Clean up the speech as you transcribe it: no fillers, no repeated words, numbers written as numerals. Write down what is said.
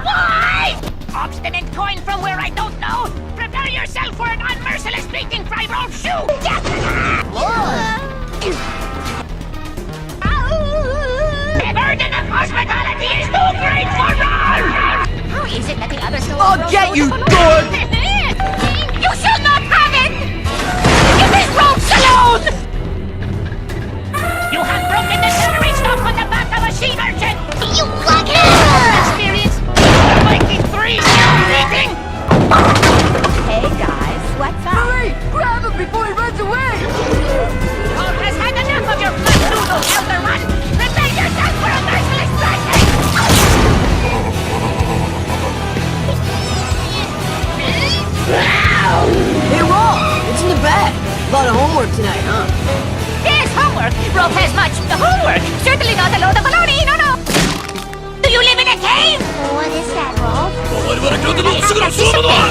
boy! Obstinate coin from where I don't know! Prepare yourself for an unmerciless beating, Fry-Roll Shoe! The burden of hospitality is too great for all! How is it that the others know? I'll get you, Dork! You shall not have it! Leave this rogues alone! You have broken the celery stalk on the back of a sea merchant! You blockhead! Experience Mikey 3 beating! Hey guys, what's up? Hurry! Grab him before he runs away! Paul has had enough of your blood noodle, Elder One! Prepare yourself for a merciless strike! Hey, Rolf! What's in the bag? A lot of homework tonight, huh? Yes, homework! Rolf has much homework! Certainly not a load of baloney, no! Do you live in a cave? What is that, Rolf? 我々京都のすぐのそのものは